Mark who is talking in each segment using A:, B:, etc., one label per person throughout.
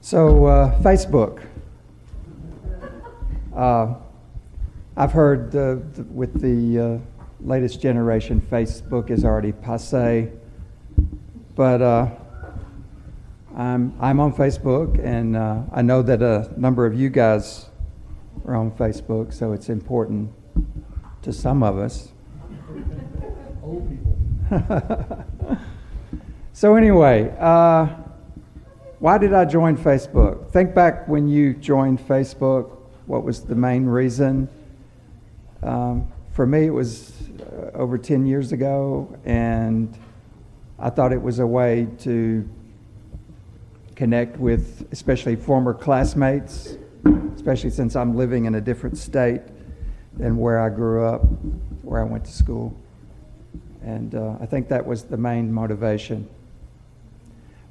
A: Facebook. I've heard with the latest generation, Facebook is already passé, but I'm on Facebook, and I know that a number of you guys are on Facebook, so it's important to some of us.
B: Old people.
A: So anyway, why did I join Facebook? Think back when you joined Facebook. What was the main reason? For me, it was over 10 years ago, and I thought it was a way to connect with especially former classmates, especially since I'm living in a different state than where I grew up, where I went to school. And I think that was the main motivation.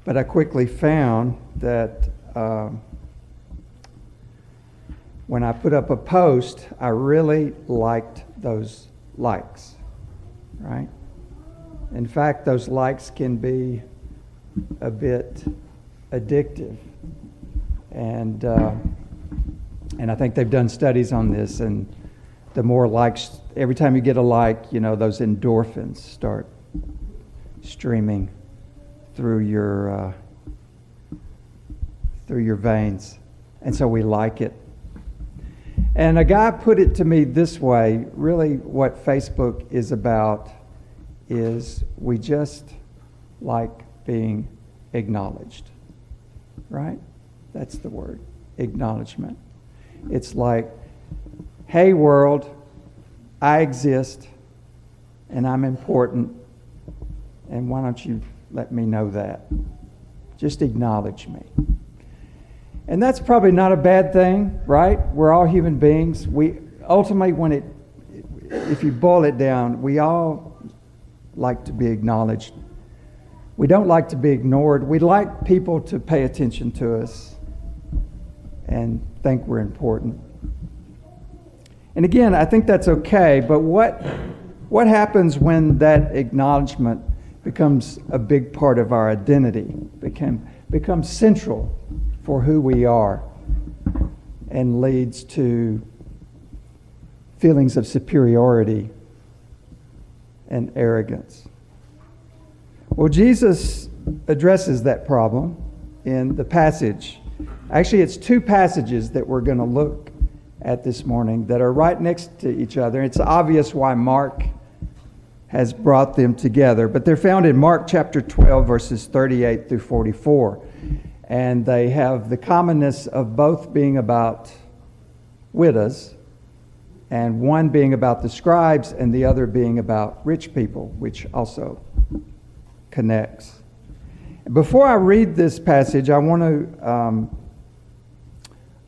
A: But I quickly found that when I put up a post, I really liked those likes, right? In fact, those likes can be a bit addictive. And I think they've done studies on this, and the more likes, every time you get a like, those endorphins start streaming through your veins, and so we like it. And a guy put it to me this way: really, what Facebook is about is we just like being acknowledged, right? That's the word, acknowledgement. It's like, hey world, I exist, and I'm important, and why don't you let me know that? Just acknowledge me. And that's probably not a bad thing, right? We're all human beings. We ultimately, if you boil it down, we all like to be acknowledged. We don't like to be ignored. We like people to pay attention to us and think we're important. And again, I think that's okay, but what happens when that acknowledgement becomes a big part of our identity, becomes central for who we are, and leads to feelings of superiority and arrogance? Well, Jesus addresses that problem in the passage. Actually, it's two passages that we're going to look at this morning that are right next to each other. It's obvious why Mark has brought them together, but they're found in Mark chapter 12, verses 38 through 44. And they have the commonness of both being about widows, and one being about the scribes and the other being about rich people, which also connects. Before I read this passage, I want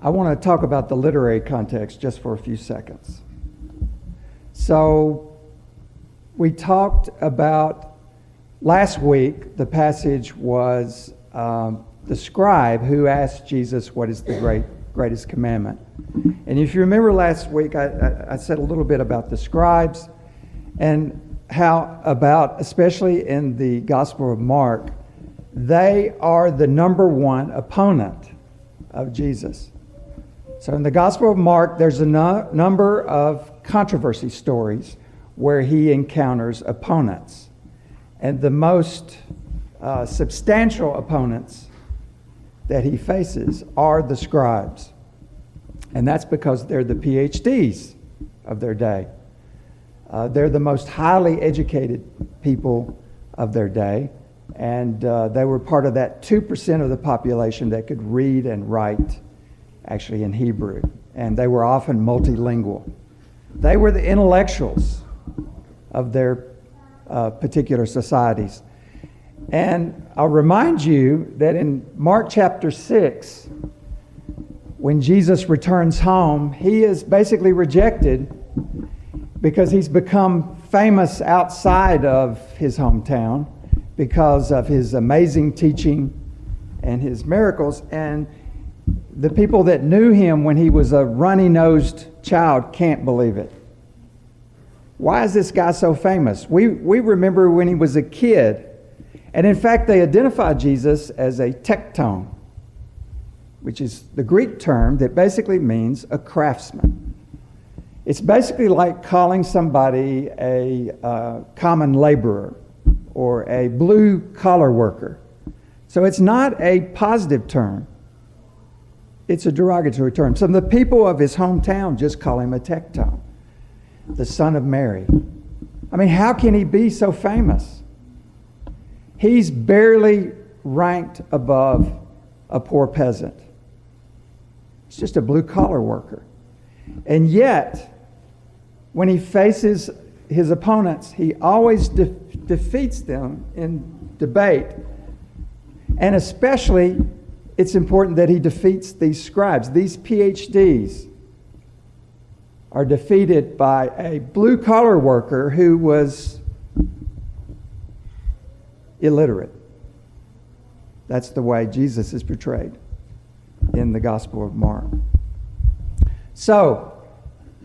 A: to talk about the literary context just for a few seconds. So we talked about last week, the passage was the scribe who asked Jesus, what is the greatest commandment? And if you remember last week, I said a little bit about the scribes and how about, especially in the Gospel of Mark, they are the number one opponent of Jesus. So in the Gospel of Mark, there's a number of controversy stories where he encounters opponents. And the most substantial opponents that he faces are the scribes. And that's because they're the PhDs of their day. They're the most highly educated people of their day. And they were part of that 2% of the population that could read and write actually in Hebrew. And they were often multilingual. They were the intellectuals of their particular societies. And I'll remind you that in Mark chapter 6, when Jesus returns home, he is basically rejected because he's become famous outside of his hometown because of his amazing teaching and his miracles. And the people that knew him when he was a runny-nosed child can't believe it. Why is this guy so famous? We remember when he was a kid. And in fact, they identified Jesus as a tecton. which is the Greek term that basically means a craftsman. It's basically like calling somebody a common laborer or a blue-collar worker. So it's not a positive term. It's a derogatory term. Some of the people of his hometown just call him a tecton, the son of Mary. I mean, how can he be so famous? He's barely ranked above a poor peasant. He's just a blue-collar worker. And yet, when he faces his opponents, he always defeats them in debate. And especially, it's important that he defeats these scribes. These PhDs are defeated by a blue-collar worker who was illiterate. That's the way Jesus is portrayed in the Gospel of Mark. So,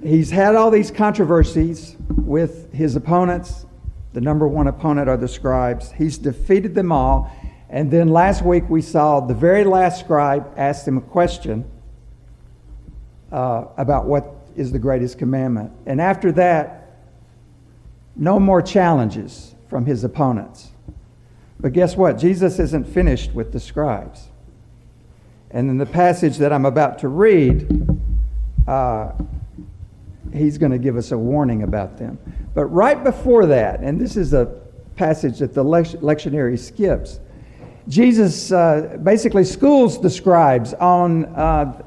A: he's had all these controversies with his opponents. The number one opponent are the scribes. He's defeated them all. And then last week we saw the very last scribe asked him a question about what is the greatest commandment. And after that, no more challenges from his opponents. But guess what? Jesus isn't finished with the scribes. And in the passage that I'm about to read, he's going to give us a warning about them. But right before that, and this is a passage that the lectionary skips, Jesus basically schools the scribes on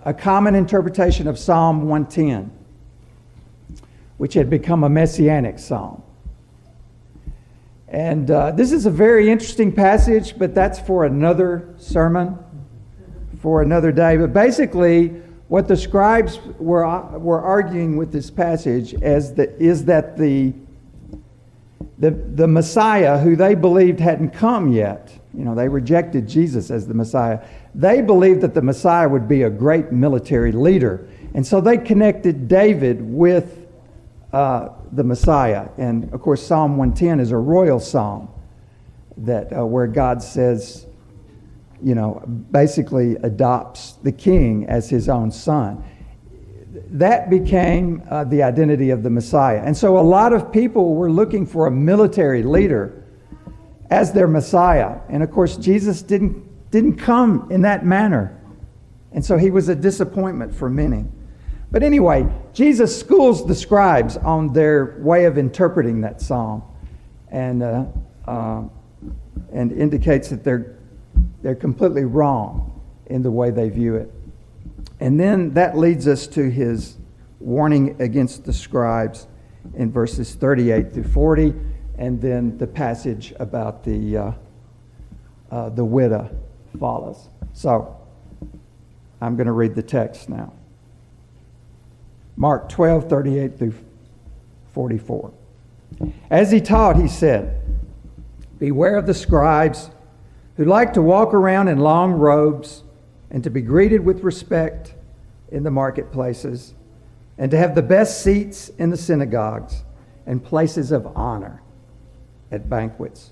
A: a common interpretation of Psalm 110, which had become a messianic psalm. And this is a very interesting passage, but that's for another sermon, for another day. But basically, what the scribes were arguing with this passage is that the Messiah, who they believed hadn't come yet, they rejected Jesus as the Messiah. They believed that the Messiah would be a great military leader. And so they connected David with the Messiah. And of course, Psalm 110 is a royal psalm that where God says, basically adopts the king as his own son. That became the identity of the Messiah. And so a lot of people were looking for a military leader as their Messiah. And of course, Jesus didn't come in that manner. And so he was a disappointment for many. But anyway, Jesus schools the scribes on their way of interpreting that psalm and indicates that they're completely wrong in the way they view it. And then that leads us to his warning against the scribes in verses 38 through 40, and then the passage about the widow follows. So I'm going to read the text now. Mark 12, 38 through 44. As he taught, he said, "Beware of the scribes who like to walk around in long robes and to be greeted with respect in the marketplaces and to have the best seats in the synagogues and places of honor at banquets.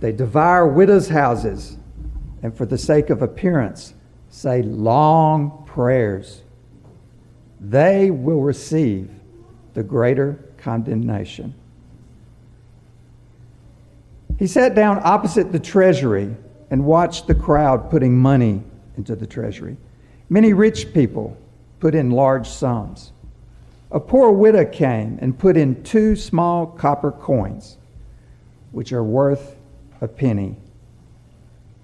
A: They devour widows' houses and for the sake of appearance say long prayers. They will receive the greater condemnation." He sat down opposite the treasury and watched the crowd putting money into the treasury. Many rich people put in large sums. A poor widow came and put in 2 small copper coins, which are worth a penny.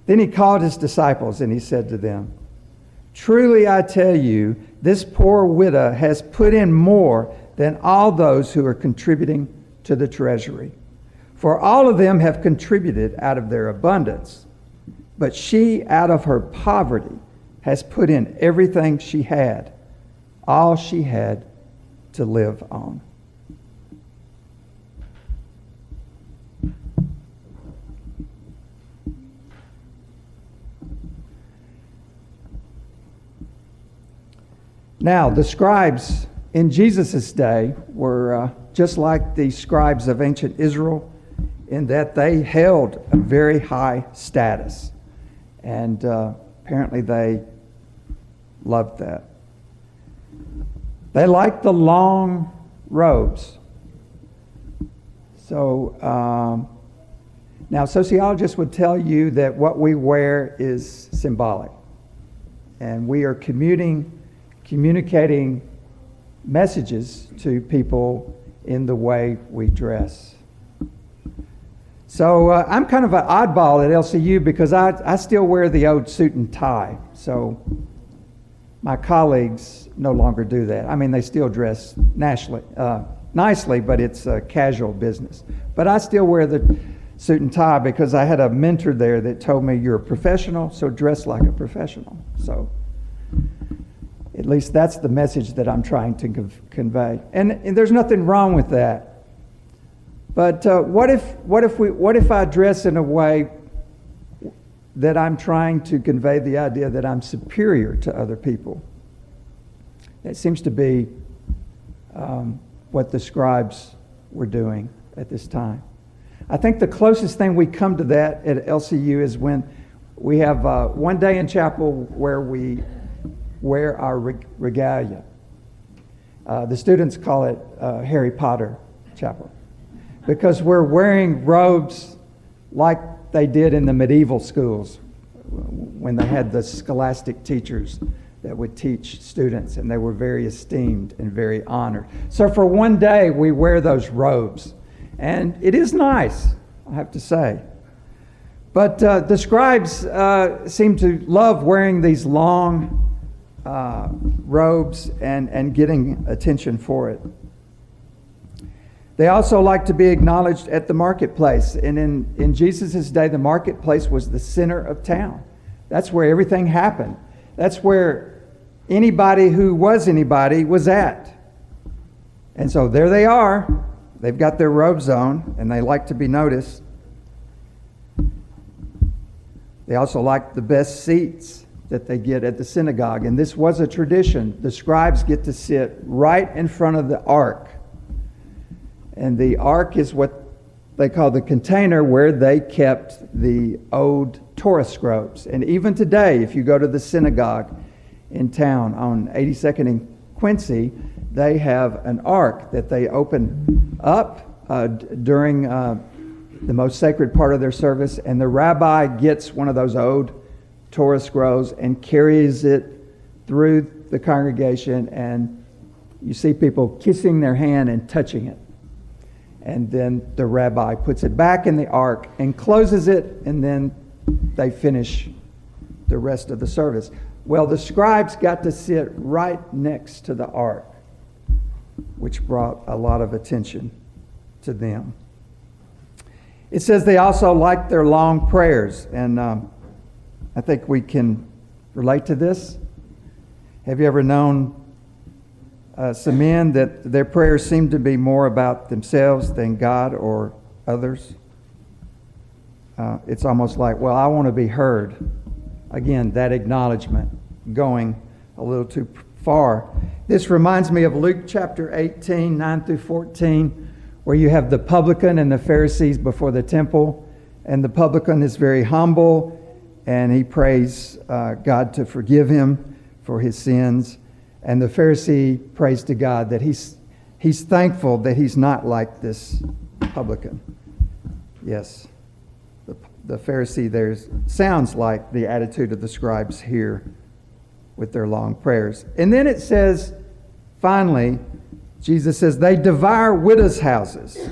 A: Then he called his disciples and he said to them, "Truly I tell you, this poor widow has put in more than all those who are contributing to the treasury. For all of them have contributed out of their abundance, but she out of her poverty has put in everything she had, all she had to live on." Now, the scribes in Jesus' day were just like the scribes of ancient Israel in that they held a very high status. And apparently they loved that. They liked the long robes. So now sociologists would tell you that what we wear is symbolic. And we are communicating messages to people in the way we dress. So I'm kind of an oddball at LCU because I still wear the old suit and tie. So my colleagues no longer do that. I mean, they still dress nicely, but it's a casual business. But I still wear the suit and tie because I had a mentor there that told me, you're a professional, so dress like a professional. So at least that's the message that I'm trying to convey. And there's nothing wrong with that. But what if I dress in a way that I'm trying to convey the idea that I'm superior to other people? That seems to be what the scribes were doing at this time. I think the closest thing we come to that at LCU is when we have one day in chapel where we wear our regalia. The students call it Harry Potter Chapel, because we're wearing robes like they did in the medieval schools when they had the scholastic teachers that would teach students, and they were very esteemed and very honored. So for one day we wear those robes, and it is nice, I have to say. But the scribes seem to love wearing these long robes and getting attention for it. They also like to be acknowledged at the marketplace. And in Jesus' day, the marketplace was the center of town. That's where everything happened. That's where anybody who was anybody was at. And so there they are. They've got their robes on, and they like to be noticed. They also like the best seats that they get at the synagogue. And this was a tradition. The scribes get to sit right in front of the ark. And the ark is what they call the container where they kept the old Torah scrolls. And even today, if you go to the synagogue in town on 82nd and Quincy, they have an ark that they open up during the most sacred part of their service. And the rabbi gets one of those old Torah scrolls and carries it through the congregation. And you see people kissing their hand and touching it. And then the rabbi puts it back in the ark and closes it, and then they finish the rest of the service. Well, the scribes got to sit right next to the ark, which brought a lot of attention to them. It says they also liked their long prayers, and I think we can relate to this. Have you ever known some men that their prayers seem to be more about themselves than God or others? It's almost like, well, I want to be heard. Again, that acknowledgement going a little too far. This reminds me of Luke chapter 18, 9 through 14, where you have the publican and the Pharisees before the temple. And the publican is very humble, and he prays God to forgive him for his sins. And the Pharisee prays to God that he's thankful that he's not like this publican. Yes, the Pharisee there sounds like the attitude of the scribes here with their long prayers. And then it says, finally, Jesus says, they devour widows' houses.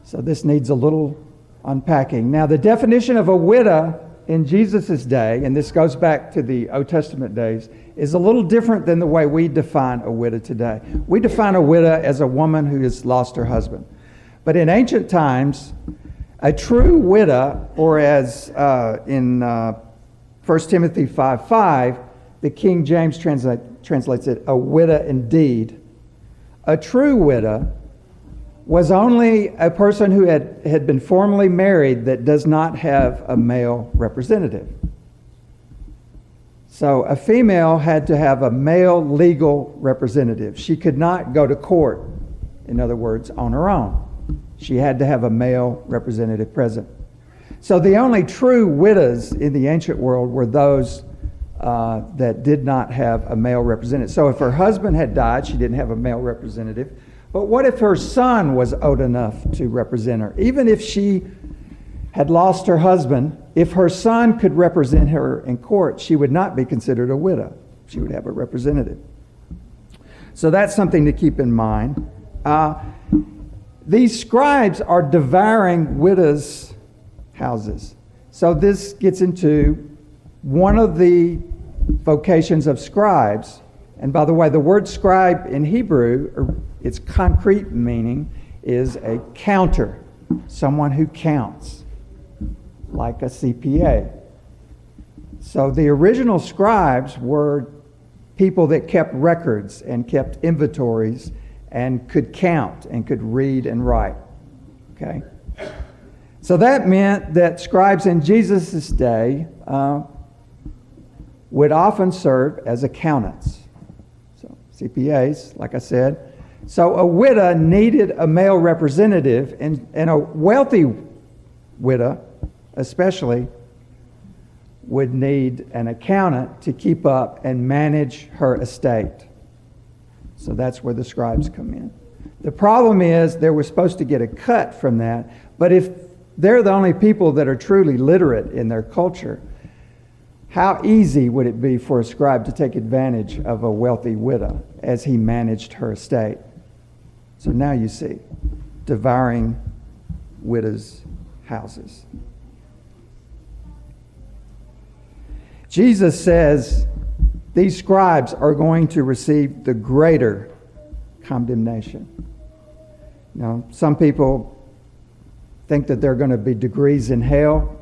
A: So this needs a little unpacking. Now, the definition of a widow in Jesus' day, and this goes back to the Old Testament days, is a little different than the way we define a widow today. We define a widow as a woman who has lost her husband. But in ancient times, a true widow, or as in 1 Timothy 5:5, the King James translates it, a widow indeed. A true widow was only a person who had been formerly married that does not have a male representative. So a female had to have a male legal representative. She could not go to court, in other words, on her own. She had to have a male representative present. So the only true widows in the ancient world were those that did not have a male representative. So if her husband had died, she didn't have a male representative. But what if her son was old enough to represent her? Even if she had lost her husband, if her son could represent her in court, she would not be considered a widow. She would have a representative. So that's something to keep in mind. These scribes are devouring widows' houses. So this gets into one of the vocations of scribes. And by the way, the word scribe in Hebrew, its concrete meaning is a counter, someone who counts, like a CPA. So the original scribes were people that kept records and kept inventories and could count and could read and write. Okay? So that meant that scribes in Jesus' day would often serve as accountants. So CPAs, like I said. So a widow needed a male representative, and a wealthy widow especially would need an accountant to keep up and manage her estate. So that's where the scribes come in. The problem is they were supposed to get a cut from that, but if they're the only people that are truly literate in their culture, how easy would it be for a scribe to take advantage of a wealthy widow as he managed her estate? So now you see, devouring widows' houses. Jesus says these scribes are going to receive the greater condemnation. Now, some people think that there are going to be degrees in hell.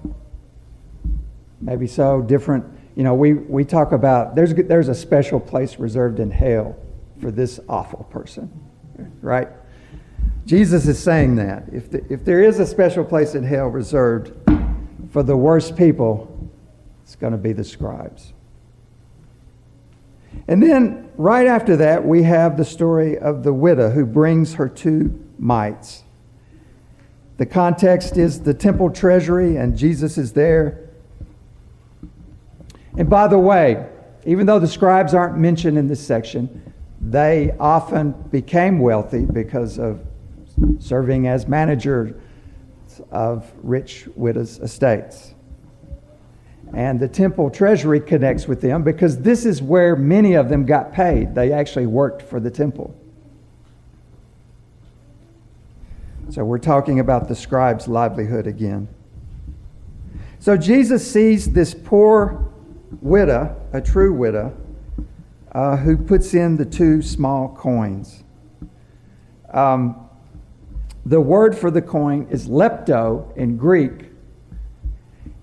A: Maybe so, different. You know, we talk about there's a special place reserved in hell for this awful person, right? Jesus is saying that. If there is a special place in hell reserved for the worst people, it's going to be the scribes. And then right after that, we have the story of the widow who brings her 2 mites. The context is the temple treasury, and Jesus is there. And by the way, even though the scribes aren't mentioned in this section, they often became wealthy because of serving as managers of rich widows' estates. And the temple treasury connects with them because this is where many of them got paid. They actually worked for the temple. So we're talking about the scribe's livelihood again. So Jesus sees this poor widow, a true widow, who puts in the 2 small coins. The word for the coin is lepto in Greek,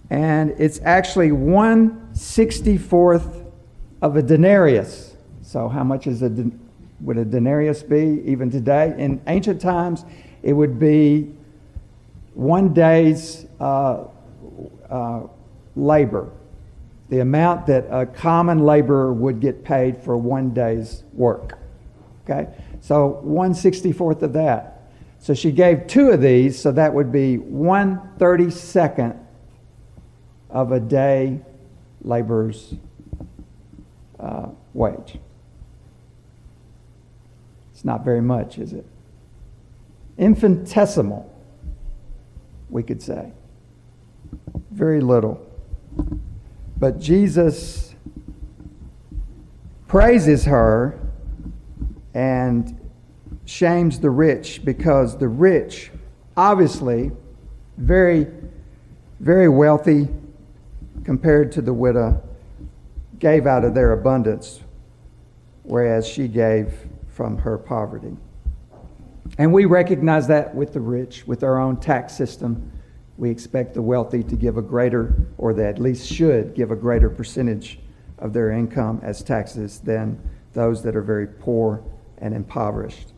A: and it's actually 1/64 of a denarius. So how much would a denarius be even today? In ancient times, it would be 1 day's labor, the amount that a common laborer would get paid for 1 day's work. Okay, so 1/64 of that. So she gave 2 of these, so that would be 1/32 of a day laborer's wage. It's not very much, is it? Infinitesimal, we could say. Very little. But Jesus praises her and shames the rich, because the rich, obviously very, very wealthy compared to the widow, gave out of their abundance, whereas she gave from her poverty. And we recognize that with the rich, with our own tax system. We expect the wealthy to give a greater, or they at least should give a greater percentage of their income as taxes than those that are very poor and impoverished.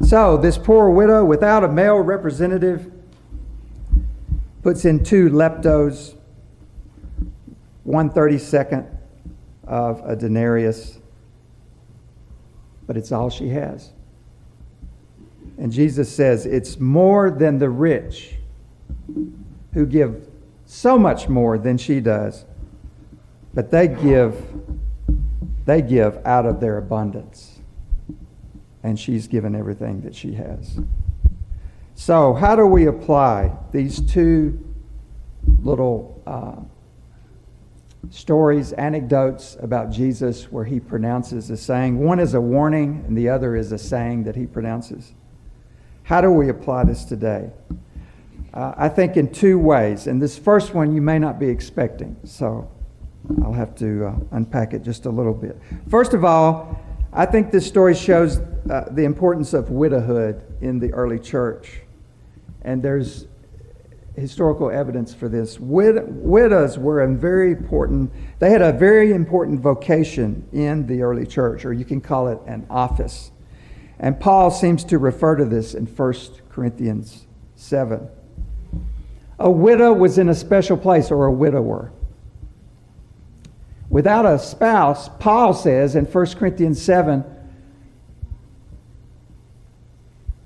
A: So this poor widow without a male representative puts in 2 leptos, 1/32 of a denarius, but it's all she has. And Jesus says it's more than the rich who give so much more than she does. but they give out of their abundance. And she's given everything that she has. So how do we apply these two little stories, anecdotes about Jesus where he pronounces a saying? One is a warning and the other is a saying that he pronounces. How do we apply this today? I think in two ways. And this first one you may not be expecting, so I'll have to unpack it just a little bit. First of all, I think this story shows the importance of widowhood in the early church. And there's historical evidence for this. Widows were they had a very important vocation in the early church, or you can call it an office. And Paul seems to refer to this in 1 Corinthians 7. A widow was in a special place, or a widower. Without a spouse, Paul says in 1 Corinthians 7,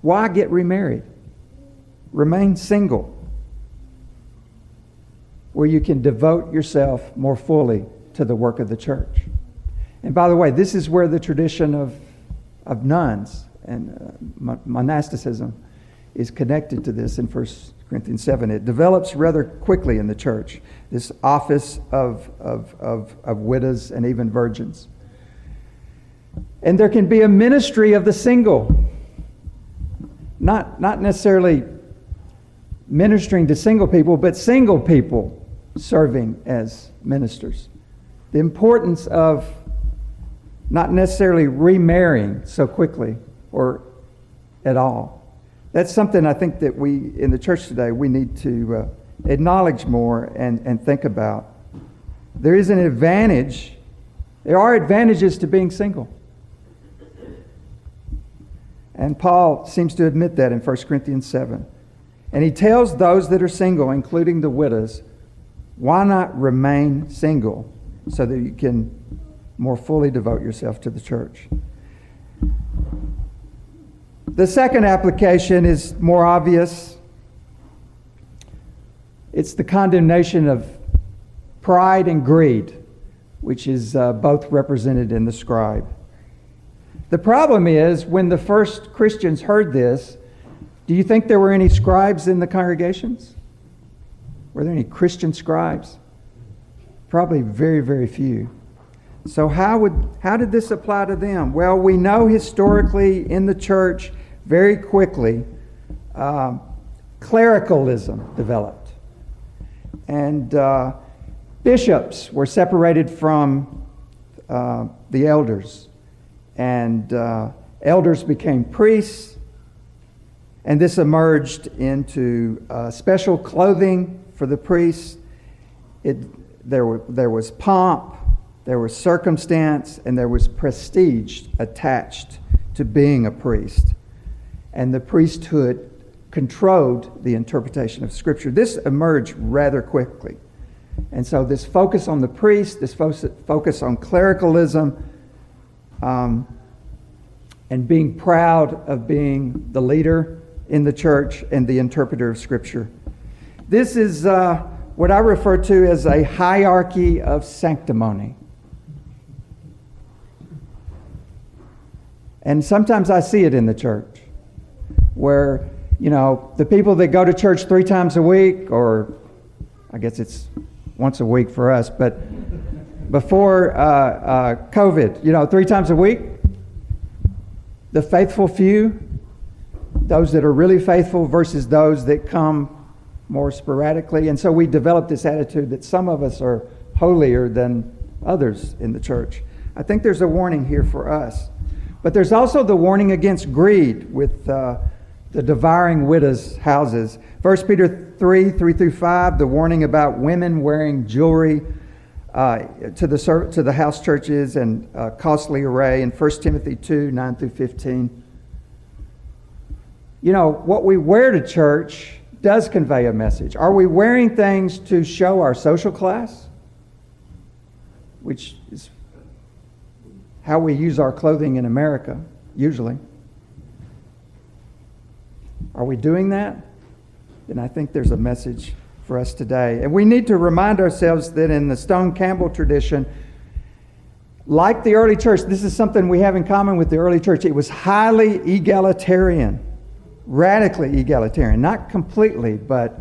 A: why get remarried? Remain single, where you can devote yourself more fully to the work of the church. And by the way, this is where the tradition of nuns and monasticism is connected to this in 1 Corinthians 7. It develops rather quickly in the church, this office of widows and even virgins. And there can be a ministry of the single, not necessarily ministering to single people, but single people serving as ministers. The importance of not necessarily remarrying so quickly or at all. That's something I think that we, in the church today, we need to acknowledge more and think about. There is an advantage. There are advantages to being single. And Paul seems to admit that in 1 Corinthians 7. And he tells those that are single, including the widows, why not remain single so that you can more fully devote yourself to the church? The second application is more obvious. It's the condemnation of pride and greed, which is both represented in the scribe. The problem is, when the first Christians heard this, do you think there were any scribes in the congregations? Were there any Christian scribes? Probably very, very few. So how did this apply to them? Well, we know historically in the church, very quickly, clericalism developed. And bishops were separated from the elders. And elders became priests. And this emerged into special clothing for the priests. There was pomp, there was circumstance, and there was prestige attached to being a priest. And the priesthood controlled the interpretation of Scripture. This emerged rather quickly. And so this focus on the priest, this focus on clericalism, and being proud of being the leader in the church and the interpreter of Scripture. This is what I refer to as a hierarchy of sanctimony. And sometimes I see it in the church, where, the people that go to church 3 times a week, or I guess it's once a week for us, but before COVID, 3 times a week, the faithful few, those that are really faithful versus those that come more sporadically. And so we develop this attitude that some of us are holier than others in the church. I think there's a warning here for us. But there's also the warning against greed with the devouring widows' houses. 1 Peter 3:3-5, the warning about women wearing jewelry to the house churches and costly array. And 1 Timothy 2:9-15. What we wear to church does convey a message. Are we wearing things to show our social class? Which is how we use our clothing in America, usually. Are we doing that? Then I think there's a message for us today. And we need to remind ourselves that in the Stone Campbell tradition, like the early church, this is something we have in common with the early church. It was highly egalitarian, radically egalitarian. Not completely, but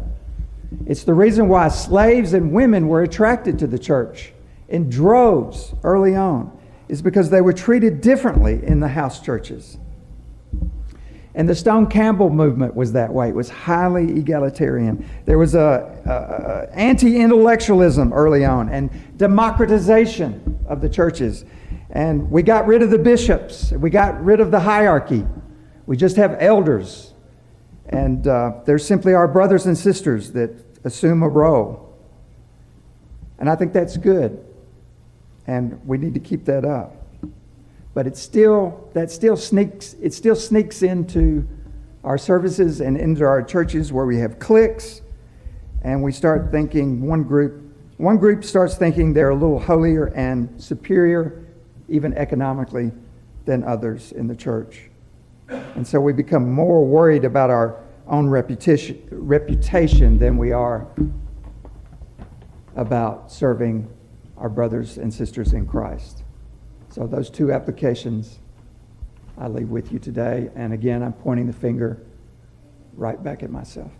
A: it's the reason why slaves and women were attracted to the church in droves early on, is because they were treated differently in the house churches. And the Stone Campbell movement was that way. It was highly egalitarian. There was a anti-intellectualism early on and democratization of the churches. And we got rid of the bishops. We got rid of the hierarchy. We just have elders. And they're simply our brothers and sisters that assume a role. And I think that's good. And we need to keep that up. But it still sneaks into our services and into our churches where we have cliques, and we start thinking one group starts thinking they're a little holier and superior, even economically, than others in the church. And so we become more worried about our own reputation than we are about serving our brothers and sisters in Christ. So those two applications I leave with you today. And again, I'm pointing the finger right back at myself.